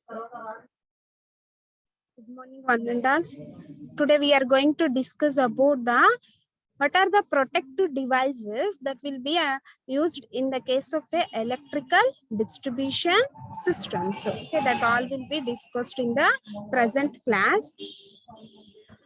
Good morning, one and all. Today we are going to discuss about what are the protective devices that will be used in the case of a electrical distribution systems. Okay, that all will be discussed in the present class.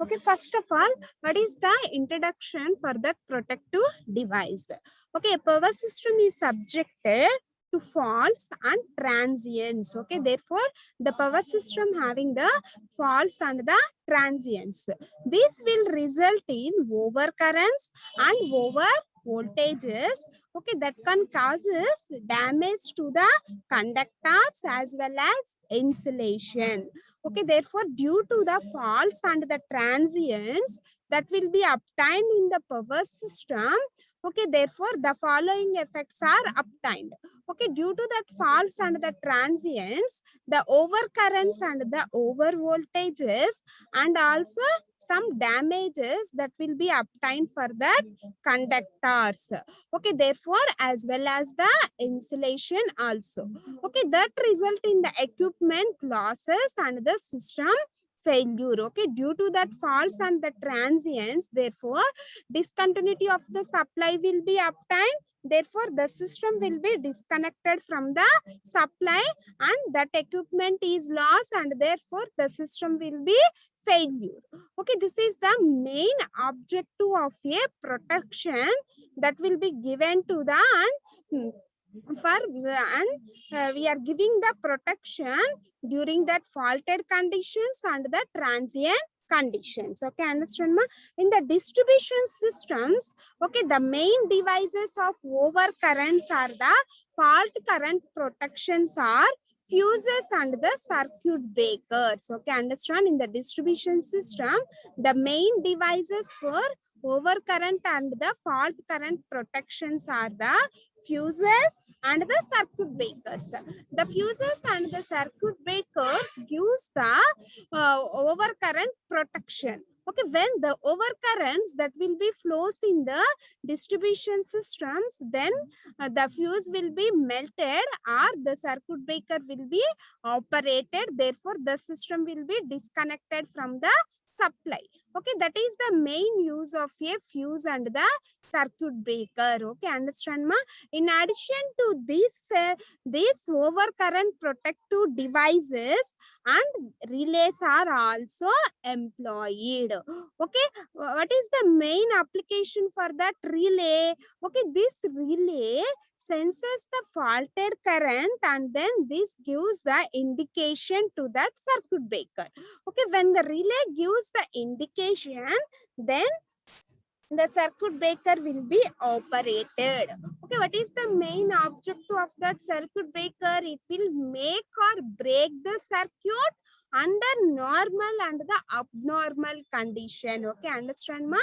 Okay, first of all, what is the introduction for that protective device? Okay, a power system is subjected to faults and transients. Okay, therefore, the power system having the faults and the transients. This will result in overcurrents and over voltages. Okay, that can causes damage to the conductors as well as insulation. Okay, therefore, due to the faults and the transients that will be obtained in the power system, okay, therefore, the following effects are obtained. Okay, due to that faults and the transients, the overcurrents and the over voltages, and also some damages that will be obtained for that conductors. Okay, therefore, as well as the insulation also. Okay, that result in the equipment losses and the system failure. Okay, due to that faults and the transients, therefore discontinuity of the supply will be obtained. Therefore, the system will be disconnected from the supply and that equipment is lost, and therefore the system will be failure. Okay, this is the main objective of a protection that will be given to the we are giving the protection during that faulted conditions and the transient conditions. Okay, understand ma? In the distribution systems, okay, the main devices of overcurrents are the fault current protections are fuses and the circuit breakers. Okay, understand? In the distribution system, the main devices for overcurrent and the fault current protections are the fuses and the circuit breakers. The fuses and the circuit breakers gives the overcurrent protection. Okay, when the overcurrents that will be flows in the distribution systems, then the fuse will be melted or the circuit breaker will be operated. Therefore, the system will be disconnected from the supply. Okay, that is the main use of a fuse and the circuit breaker. Okay, understand ma? In addition to these overcurrent protective devices and relays are also employed. Okay, what is the main application for that relay? Okay, this relay senses the faulted current and then this gives the indication to that circuit breaker. Okay, when the relay gives the indication, then the circuit breaker will be operated. Okay, what is the main objective of that circuit breaker? It will make or break the circuit under normal and the abnormal condition. Okay, understand ma?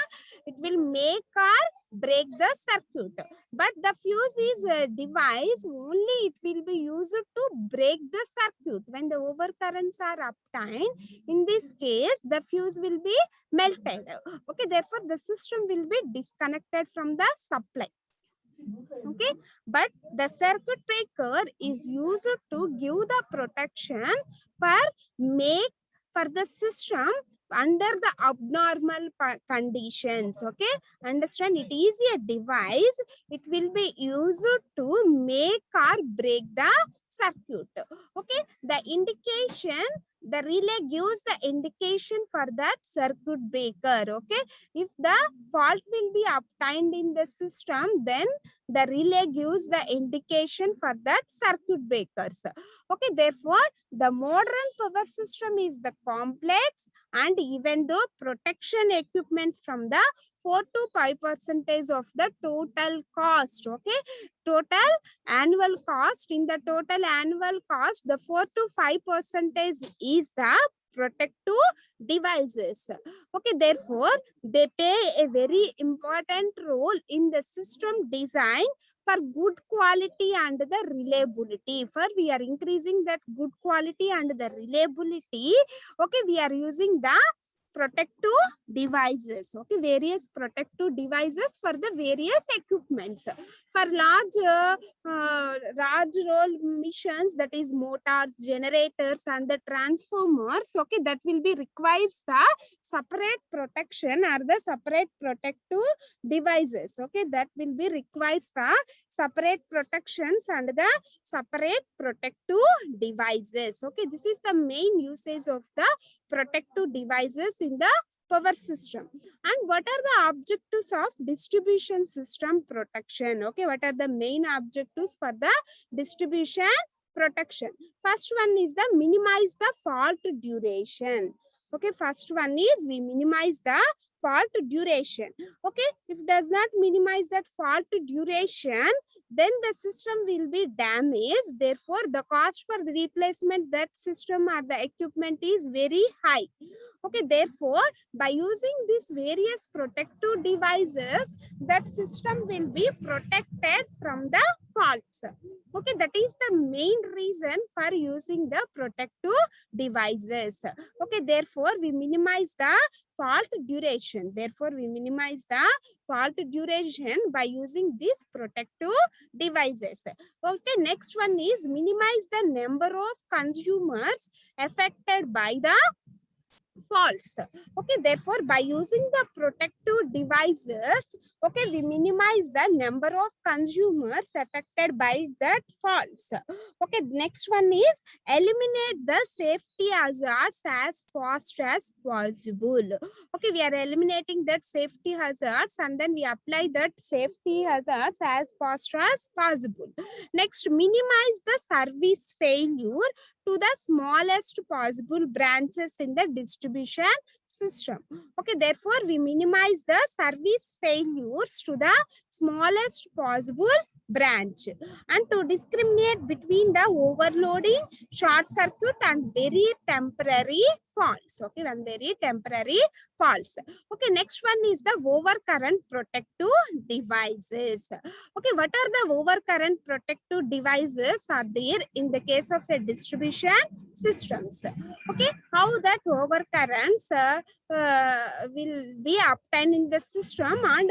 It will make or break the circuit. But the fuse is a device only it will be used to break the circuit. When the overcurrents are obtained, in this case, the fuse will be melted. Okay, therefore the system will be disconnected from the supply. Okay, but the circuit breaker is used to give the protection for the system under the abnormal conditions. Okay, understand? It is a device, it will be used to make or break the circuit. Okay, the indication, the relay gives the indication for that circuit breaker. Okay, if the fault will be obtained in the system, then the relay gives the indication for that circuit breakers. Okay, therefore the modern power system is the complex, and even though protection equipments from the 4 to 5% of the total cost. Okay, total annual cost, in the total annual cost, the 4 to 5% is the protective devices. Okay, therefore they play a very important role in the system design for good quality and the reliability. For we are increasing that good quality and the reliability, okay, we are using the protective devices. Okay, various protective devices for the various equipments. For large role missions, that is motors, generators, and the transformers. Okay, that will be requires the separate protection or the separate protective devices. Okay, that will be requires the separate protections and the separate protective devices. Okay, this is the main usage of the protective devices in the power system. And what are the objectives of distribution system protection? Okay, what are the main objectives for the distribution protection? First one is the minimize the fault duration. Okay, first one is we minimize the fault duration. Okay, if does not minimize that fault duration, then the system will be damaged. Therefore, the cost for the replacement that system or the equipment is very high. Okay, therefore, by using these various protective devices, that system will be protected from the faults. Okay, that is the main reason for using the protective devices. Okay, therefore, we minimize the fault duration. Therefore, we minimize the fault duration by using these protective devices. Okay, next one is minimize the number of consumers affected by the faults. Okay, therefore, by using the protective devices, okay, we minimize the number of consumers affected by that faults. Okay, next one is eliminate the safety hazards as fast as possible. Okay, we are eliminating that safety hazards and then we apply that safety hazards as fast as possible. Next, minimize the service failure to the smallest possible branches in the distribution system. Okay, therefore, we minimize the service failures to the smallest possible branch and to discriminate between the overloading, short circuit and very temporary faults. Okay, and very temporary faults. Okay, next one is the overcurrent protective devices. Okay, what are the overcurrent protective devices are there in the case of a distribution systems? Okay, how that overcurrents will be obtained in the system and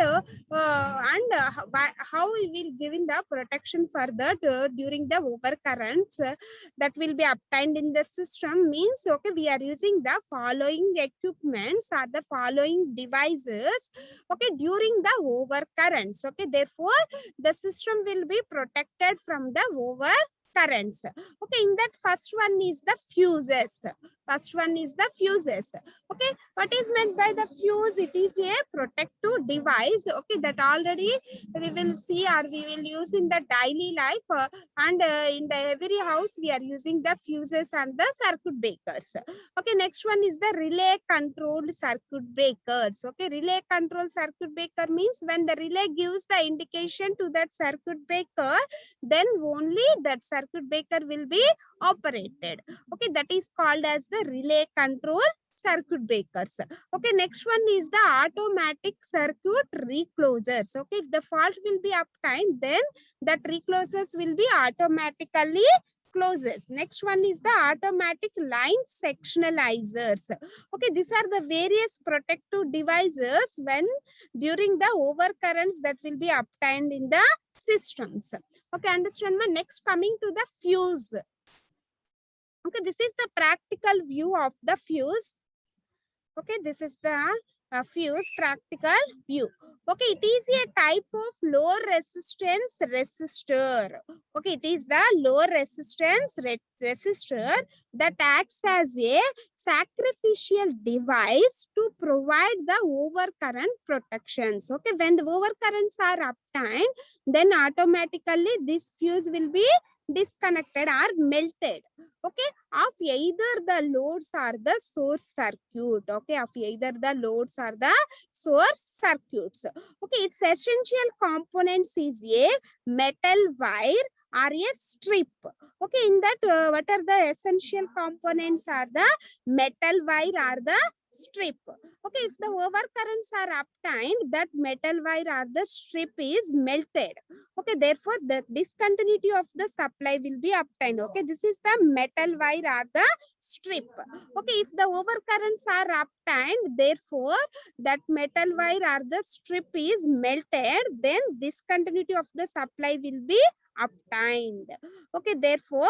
how we will giving the protection for that during the overcurrents that will be obtained in the system means, okay, we are using the following equipments or the following devices, okay, during the overcurrents. Okay, therefore, the system will be protected from the overcurrents. Okay, in that first one is the fuses. First one is the fuses. Okay, what is meant by the fuse? It is a protective device. Okay, that already we will see or we will use in the daily life and in the every house we are using the fuses and the circuit breakers. Okay, next one is the relay controlled circuit breakers. Okay, relay control circuit breaker means when the relay gives the indication to that circuit breaker, then only that circuit breaker will be operated. Okay, that is called as the relay control circuit breakers. Okay, next one is the automatic circuit reclosers. Okay, if the fault will be obtained, then that reclosers will be automatically closes. Next one is the automatic line sectionalizers. Okay, these are the various protective devices when during the overcurrents that will be obtained in the systems. Okay, understand me? Next, coming to the fuse. Okay, this is the practical view of the fuse. Okay, this is the fuse practical view. Okay, it is a type of low resistance resistor. Okay, it is the low resistance resistor that acts as a sacrificial device to provide the overcurrent protections. Okay, when the overcurrents are obtained, then automatically this fuse will be disconnected or melted. Okay, of either the loads or the source circuit. Okay, of either the loads or the source circuits. Okay, its essential components is a metal wire or a strip. Okay, in that what are the essential components are the metal wire or the strip. Okay, if the overcurrents are obtained, that metal wire or the strip is melted. Okay, therefore the discontinuity of the supply will be obtained. Okay, this is the metal wire or the strip. Okay, if the overcurrents are obtained, therefore that metal wire or the strip is melted, then discontinuity of the supply will be obtained. Okay, therefore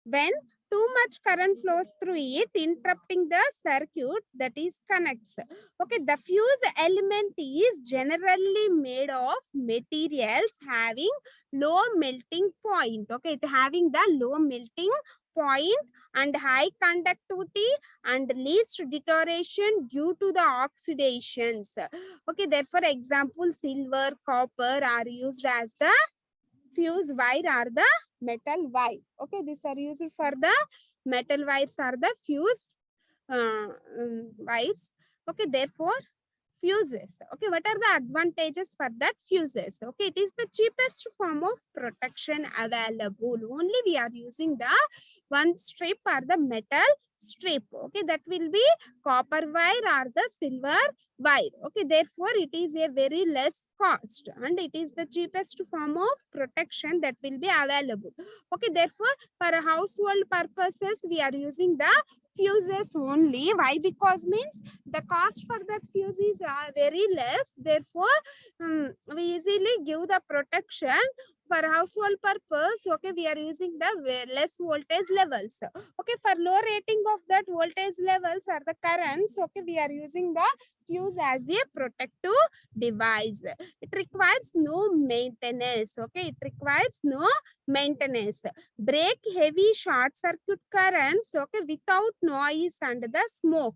when too much current flows through it, interrupting the circuit, that is connects. Okay, the fuse element is generally made of materials having low melting point. Okay, it having the low melting point and high conductivity and least deterioration due to the oxidations. Okay, therefore example silver, copper are used as the fuse wire or the metal wire. Okay, these are used for the metal wires or the fuse wires. Okay, therefore fuses. Okay, what are the advantages for that fuses? Okay, it is the cheapest form of protection available. Only we are using the one strip or the metal strip. Okay, that will be copper wire or the silver wire. Okay, therefore it is a very less cost and it is the cheapest form of protection that will be available. Okay, therefore for household purposes we are using the fuses only. Why? Because means the cost for that fuse is very less, therefore we easily give the protection. For household purpose, okay, we are using the less voltage levels. Okay, for low rating of that voltage levels or the currents, okay, we are using the fuse as a protective device. It requires no maintenance. Okay, it requires no maintenance. Break heavy short circuit currents, okay, without noise and the smoke.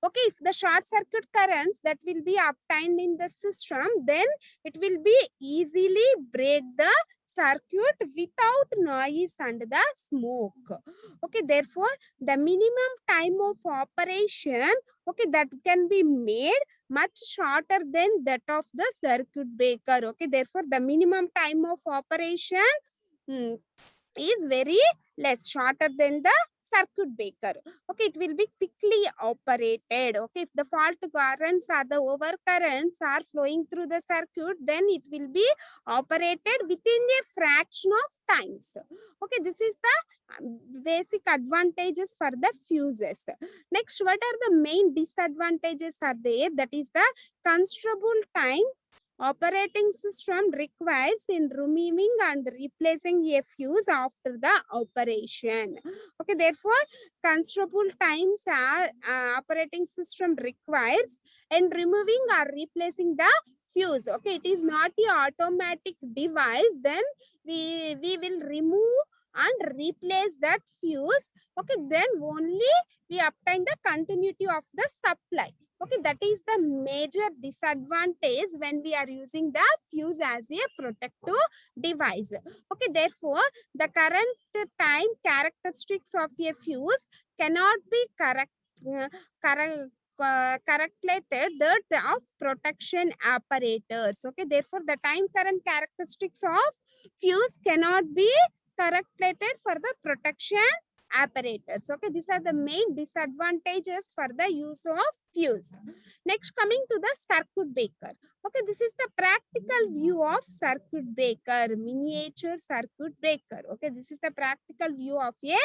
Okay, if the short circuit currents that will be obtained in the system, then it will be easily break the circuit without noise and the smoke. Okay, therefore the minimum time of operation, okay, that can be made much shorter than that of the circuit breaker. Okay, therefore the minimum time of operation is very less, shorter than the circuit breaker. Okay, it will be quickly operated. Okay, if the fault currents or the overcurrents are flowing through the circuit, then it will be operated within a fraction of times. Okay, this is the basic advantages for the fuses. Next, what are the main disadvantages are there? That is the considerable time operating system requires in removing and replacing a fuse after the operation. Okay, therefore considerable times are operating system requires in removing or replacing the fuse. Okay, it is not a automatic device, then we will remove and replace that fuse. Okay, then only we obtain the continuity of the supply. Okay, that is the major disadvantage when we are using the fuse as a protective device. Okay, therefore the current time characteristics of a fuse cannot be calculated that of protection apparatus. Okay, therefore the time current characteristics of fuse cannot be calculated for the protection apparatus. Okay, these are the main disadvantages for the use of fuse. Next, coming to the circuit breaker. Okay, this is the practical view of circuit breaker, miniature circuit breaker. Okay, this is the practical view of a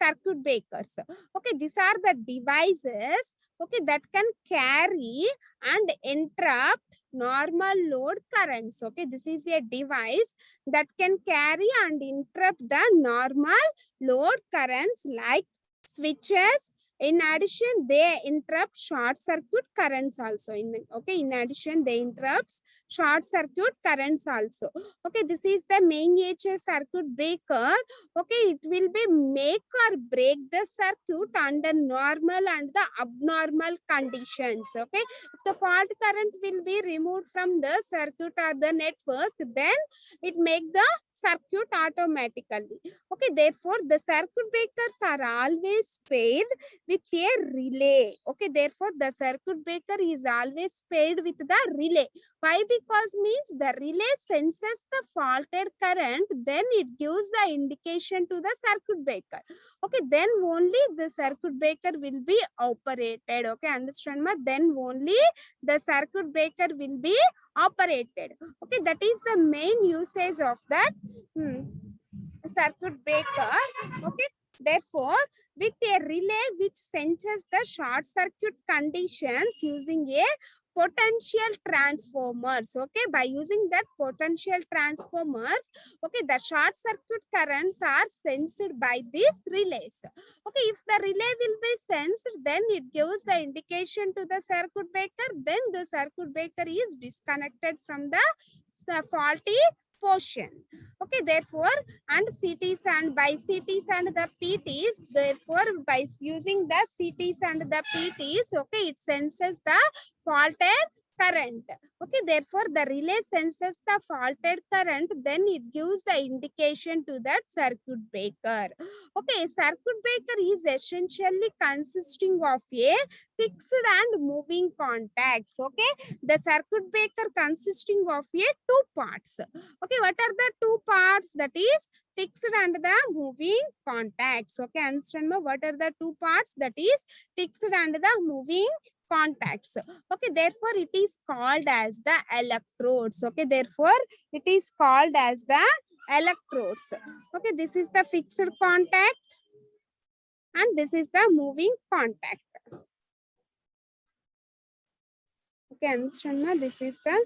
circuit breakers. Okay, these are the devices, okay, that can carry and interrupt normal load currents. Okay, this is a device that can carry and interrupt the normal load currents like switches. In addition, they interrupt short circuit currents also. In addition, they interrupt short circuit currents also. Okay, this is the miniature circuit breaker. Okay, it will be make or break the circuit under normal and the abnormal conditions. Okay, if the fault current will be removed from the circuit or the network, then it make the circuit automatically. Okay, Okay, therefore the circuit breakers are always paired with a relay. Okay, therefore the circuit breaker is always paired with the relay. Why? Because means the relay senses the faulted current, then it gives the indication to the circuit breaker. Okay, then only the circuit breaker will be operated. Okay, understand ma? Then only the circuit breaker will be operated. Okay, that is the main usage of that circuit breaker. Okay, therefore with a relay which senses the short circuit conditions using a potential transformers. Okay, by using that potential transformers, okay, the short circuit currents are sensed by these relays. Okay, if the relay will be sensed, then it gives the indication to the circuit breaker, then the circuit breaker is disconnected from the faulty portion. Okay, therefore, and CTs and by CTs and the PTs, therefore by using the CTs and the PTs, okay, it senses the faulted current. Okay, therefore the relay senses the faulted current, then it gives the indication to that circuit breaker. Okay, circuit breaker is essentially consisting of a fixed and moving contacts. Okay, the circuit breaker consisting of a two parts. Okay, what are the two parts? That is fixed and the moving contacts. Okay, understand me? What are the two parts? That is fixed and the moving contacts. Okay, therefore it is called as the electrodes. Okay, therefore it is called as the electrodes. Okay, this is the fixed contact and this is the moving contact. Okay, understand me? This is the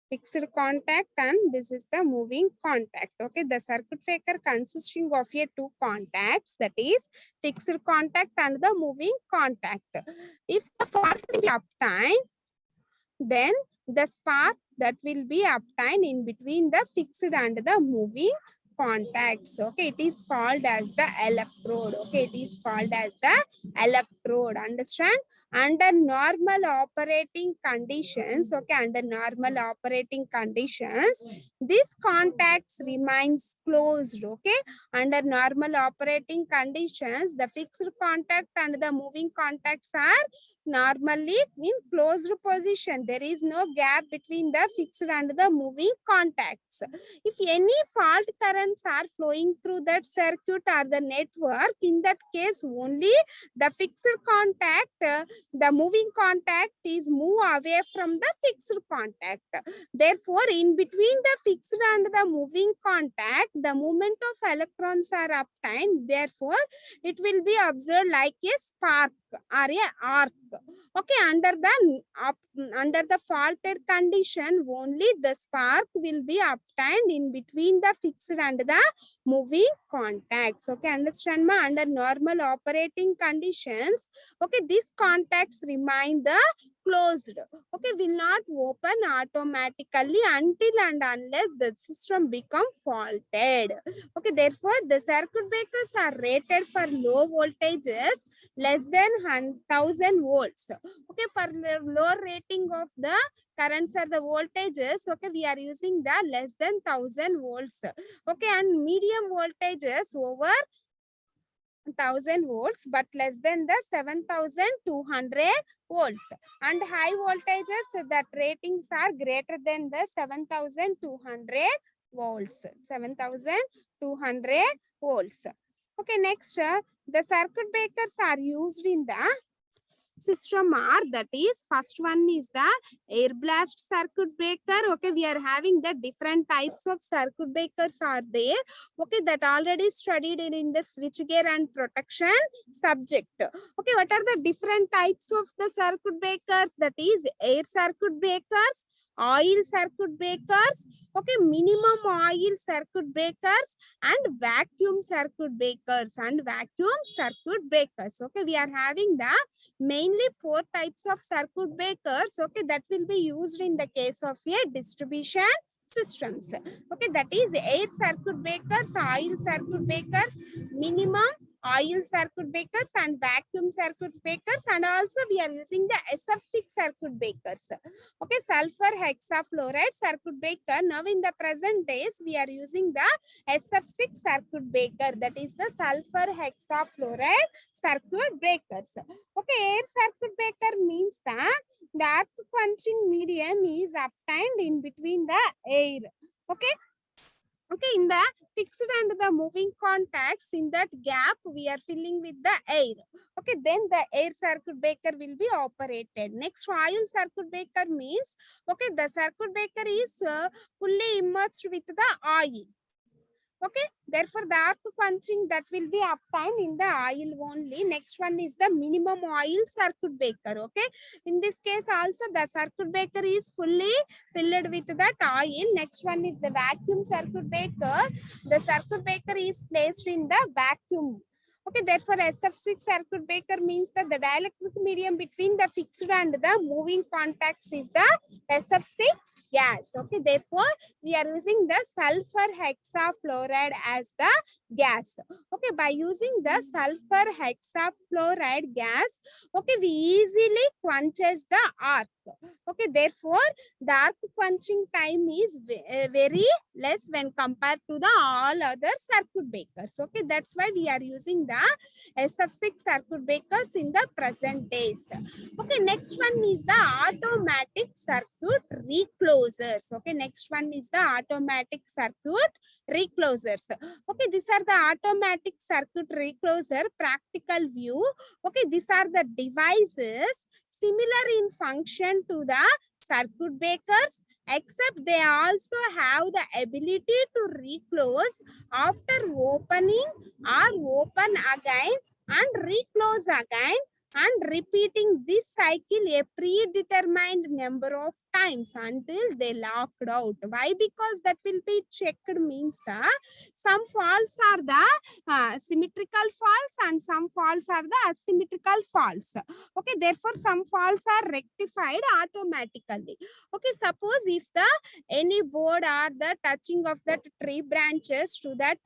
fixed contact and this is the moving contact. Okay, the circuit breaker consisting of a two contacts, that is fixed contact and the moving contact. If the fault will be obtained, then the spark that will be obtained in between the fixed and the moving contacts. Okay, it is called as the electrode. Okay, it is called as the electrode. Understand? Under normal operating conditions, okay, under normal operating conditions, these contacts remains closed. Okay, under normal operating conditions, the fixed contact and the moving contacts are normally in closed position. There is no gap between the fixed and the moving contacts. If any fault currents are flowing through that circuit or the network, in that case only the fixed contact, the moving contact is move away from the fixed contact. Therefore, in between the fixed and the moving contact, the movement of electrons are obtained. Therefore, it will be observed like a spark or a arc. Okay, under the faulted condition, only the spark will be obtained in between the fixed and the moving contacts. Okay, understand ma? Under normal operating conditions, okay, these contacts remain the closed. Okay, will not open automatically until and unless the system become faulted. Okay, therefore the circuit breakers are rated for low voltages less than 1000 volts. Okay, for low rating of the currents or the voltages, okay, we are using the less than 1000 volts. Okay, and medium voltages over 1000 volts but less than the 7200 volts, and high voltages that ratings are greater than the 7200 volts. 7200 volts. Okay, next, the circuit breakers are used in the system are, that is first one is the air blast circuit breaker. Okay, we are having the different types of circuit breakers are there. Okay, that already studied in the switchgear and protection subject. Okay, what are the different types of the circuit breakers? That is air circuit breakers, oil circuit breakers, okay, minimum oil circuit breakers, and vacuum circuit breakers Okay, we are having the mainly four types of circuit breakers. Okay, that will be used in the case of a distribution systems. Okay, that is air circuit breakers, oil circuit breakers, minimum oil circuit breakers and vacuum circuit breakers, and also we are using the SF6 circuit breakers. Okay, sulfur hexafluoride circuit breaker. Now in the present days we are using the SF6 circuit breaker, that is the sulfur hexafluoride circuit breakers. Okay, air circuit breaker means that the arc quenching medium is obtained in between the air. Okay. Okay, in the fixed and the moving contacts, in that gap we are filling with the air. Okay, then the air circuit breaker will be operated. Next, oil circuit breaker means, okay, the circuit breaker is fully immersed with the oil. Okay, therefore the arc quenching that will be obtained in the oil only. Next one is the minimum oil circuit breaker. Okay, in this case also the circuit breaker is fully filled with that oil. Next one is the vacuum circuit breaker. The circuit breaker is placed in the vacuum. Okay, therefore SF6 circuit breaker means that the dielectric medium between the fixed and the moving contacts is the SF6 gas. Okay, therefore we are using the sulfur hexafluoride as the gas. Okay, by using the sulfur hexafluoride gas, okay, we easily quenches the arc. Okay, therefore the arc quenching time is very less when compared to the all other circuit breakers. Okay, that's why we are using the SF6 circuit breakers in the present days. Okay, next one is the automatic circuit reclosers. Okay, next one is the automatic circuit reclosers. Okay, these are the automatic circuit recloser practical view. Okay, these are the devices similar in function to the circuit breakers, except they also have the ability to reclose after opening or open again and reclose again, and repeating this cycle a predetermined number of times until they locked out. Why? Because that will be checked means the some faults are the symmetrical faults and some faults are the asymmetrical faults. Okay, therefore some faults are rectified automatically. Okay, suppose if the any board or the touching of that tree branches to that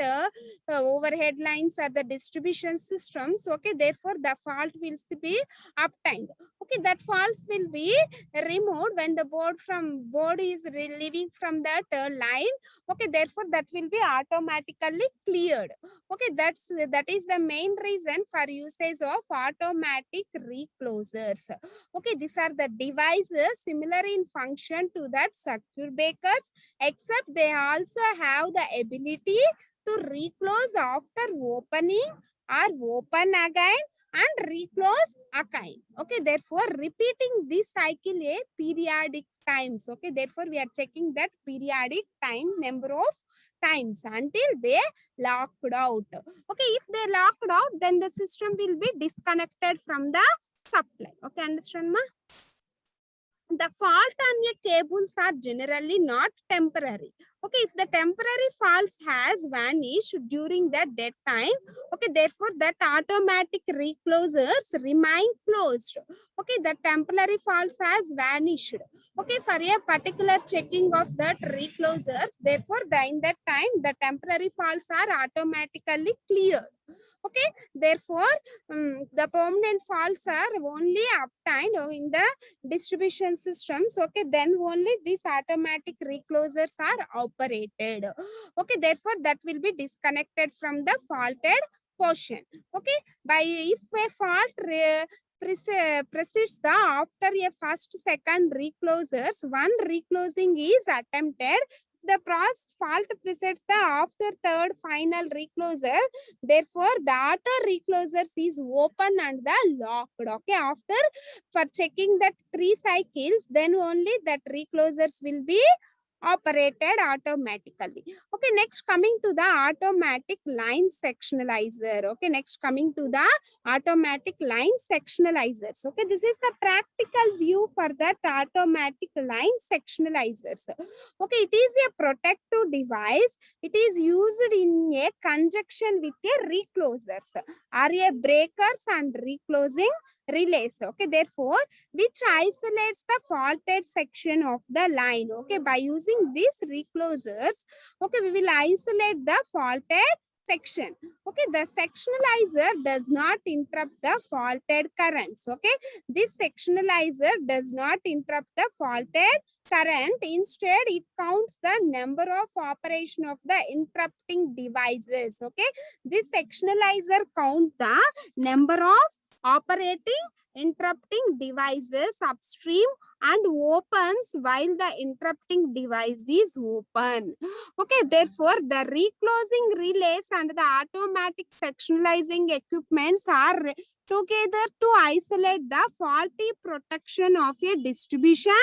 overhead lines or the distribution systems, okay, therefore the fault will be obtained. Okay, that faults will be removed when the board is relieving from that line. Okay, therefore that will be automatically cleared. Okay, that is the main reason for usage of automatic reclosers. Okay, these are the devices similar in function to that circuit breakers, except they also have the ability to reclose after opening or open again and reclose again. Okay, therefore repeating this cycle a periodic times. Okay, therefore we are checking that periodic time number of times until they locked out. Okay, if they locked out, then the system will be disconnected from the supply. Okay, understand ma? The fault on your cables are generally not temporary. Okay, if the temporary faults has vanished during that dead time, okay, therefore that automatic reclosers remain closed. Okay, the temporary faults has vanished. Okay, for a particular checking of that reclosers, therefore in that time the temporary faults are automatically cleared. Okay, therefore the permanent faults are only obtained in the distribution systems. Okay, then only these automatic reclosers are operated. Okay, therefore that will be disconnected from the faulted portion. Okay, by if a fault precedes the after a first second reclosers, one reclosing is attempted. The fault precedes the after third final recloser, therefore the auto reclosers is open and the locked. Okay, after for checking that 3 cycles, then only that reclosers will be operated automatically. Okay, next coming to the automatic line sectionalizer. Okay, next coming to the automatic line sectionalizers. Okay, this is the practical view for that automatic line sectionalizers. Okay, it is a protective device. It is used in a conjunction with a reclosers or a breakers and reclosing relays. Okay, therefore which isolates the faulted section of the line. Okay, by using these reclosers, okay, we will isolate the faulted section. Okay, the sectionalizer does not interrupt the faulted currents. Okay, this sectionalizer does not interrupt the faulted current. Instead, it counts the number of operation of the interrupting devices. Okay, this sectionalizer count the number of operating interrupting devices upstream and opens while the interrupting device is open. Okay, therefore, the reclosing relays and the automatic sectionalizing equipments are together to isolate the faulty protection of a distribution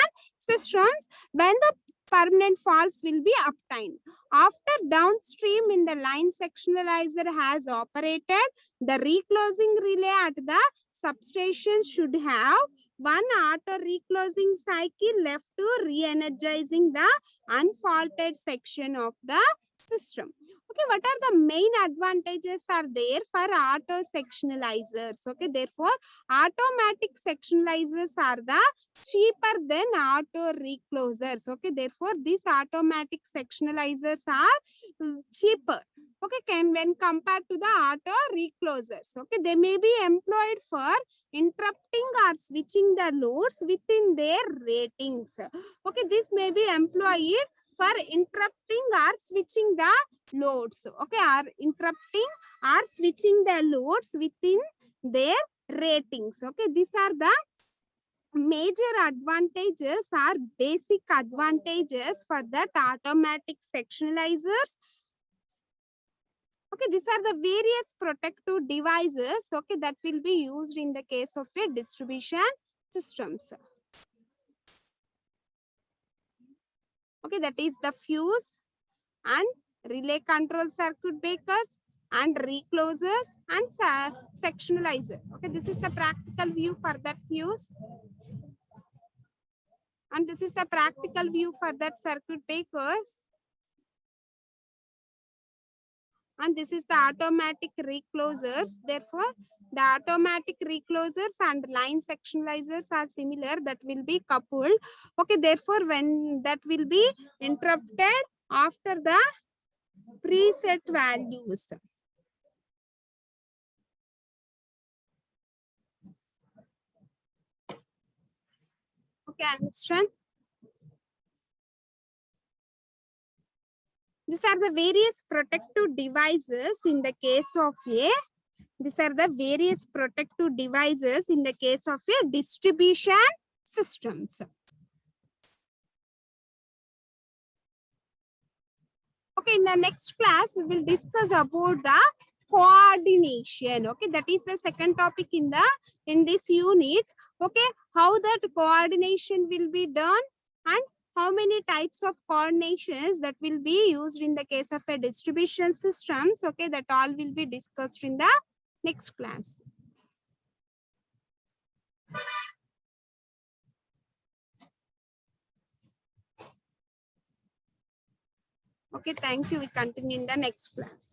systems when the permanent faults will be obtained. After downstream in the line sectionalizer has operated, the reclosing relay at the substation should have one auto reclosing cycle left to re-energizing the unfaulted section of the system. Okay, what are the main advantages are there for auto sectionalizers? Okay, therefore, automatic sectionalizers are the cheaper than auto reclosers. Okay, therefore, these automatic sectionalizers are cheaper. Okay, when compared to the auto reclosers. Okay, they may be employed for interrupting or switching the loads within their ratings. Okay, this may be employed for interrupting or switching the loads. Okay, or interrupting or switching the loads within their ratings. Okay, these are the major advantages or basic advantages for that automatic sectionalizers. Okay, these are the various protective devices, okay, that will be used in the case of a distribution systems. Okay, that is the fuse and relay control circuit breakers and reclosers and sectionalizer. Okay, this is the practical view for that fuse. And this is the practical view for that circuit breakers. And this is the automatic reclosers. Therefore, the automatic reclosers and line sectionalizers are similar, that will be coupled. Okay, therefore, when that will be interrupted after the preset values. Okay, understand? These are the various protective devices in the case of a. These are the various protective devices in the case of a distribution systems. Okay, in the next class, we will discuss about the coordination. Okay, that is the second topic in this unit. Okay, how that coordination will be done and how many types of coordinations that will be used in the case of a distribution systems. Okay, that all will be discussed in the next class. Okay, thank you. We continue in the next class.